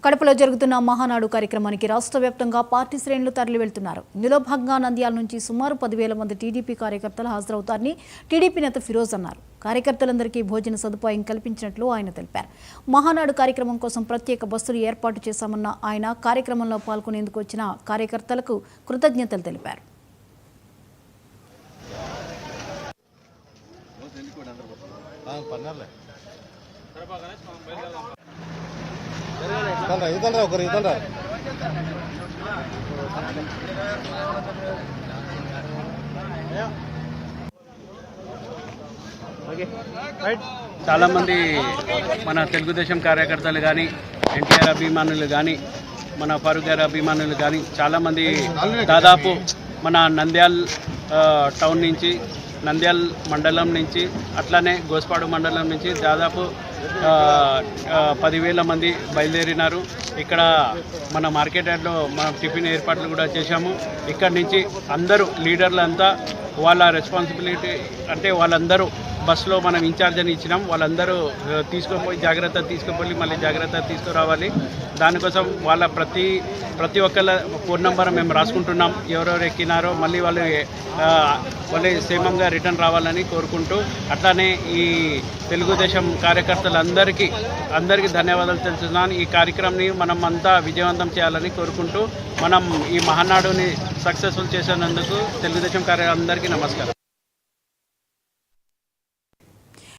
కడపలో జరుగుతున్న మహానాడు కార్యక్రమానికి రాష్ట్ర వ్యాప్తంగా పార్టీ శ్రేణులు తరలి వెళ్తున్నారు. ఇందులో భాగంగా నంద్యాల నుంచి సుమారు 10,000 మంది టీడీపీ కార్యకర్తలు హాజరవుతారని టీడీపీ నేత ఫిరోజ్ అన్నారు. కార్యకర్తలందరికీ భోజన సదుపాయం కల్పించినట్లు ఆయన తెలిపారు. మహానాడు కార్యక్రమం కోసం ప్రత్యేక బస్సులు ఏర్పాటు చేశామన్న ఆయన కార్యక్రమంలో పాల్గొనేందుకు వచ్చిన కార్యకర్తలకు కృతజ్ఞతలు తెలిపారు. చాలా మంది మన తెలుగుదేశం కార్యకర్తలు కానీ, ఎన్టీఆర్ అభిమానులు కానీ, మన ఫారూక్ గారి అభిమానులు కానీ చాలామంది దాదాపు మన నంద్యాల్ టౌన్ నుంచి, నంద్యాల్ మండలం నుంచి, అట్లానే గోస్పాడు మండలం నుంచి దాదాపు 10,000 మంది బయలుదేరినారు. ఇక్కడ మన మార్కెట్ యార్డ్లో మనం టిఫిన్ ఏర్పాట్లు కూడా చేశాము. ఇక్కడి నుంచి అందరూ లీడర్లంతా వాళ్ళ రెస్పాన్సిబిలిటీ అంటే వాళ్ళందరూ బస్సులో మనం ఇన్ఛార్జ్ అని ఇచ్చినాం. వాళ్ళందరూ తీసుకుపోయి జాగ్రత్త తీసుకుపోయి మళ్ళీ జాగ్రత్త తీసుకురావాలి. దానికోసం వాళ్ళ ప్రతి ఒక్కళ్ళ ఫోన్ నెంబర్ మేము రాసుకుంటున్నాం. ఎవరెవరు ఎక్కినారో మళ్ళీ వాళ్ళు క్షేమంగా రిటర్న్ రావాలని కోరుకుంటూ, అట్లానే ఈ తెలుగుదేశం కార్యకర్తలందరికీ ధన్యవాదాలు తెలుస్తున్నాను. ఈ కార్యక్రమాన్ని మనం అంతా విజయవంతం చేయాలని కోరుకుంటూ, మనం ఈ మహానాడుని సక్సెస్ఫుల్ చేసినందుకు తెలుగుదేశం కార్యకర్తలందరికీ నమస్కారం.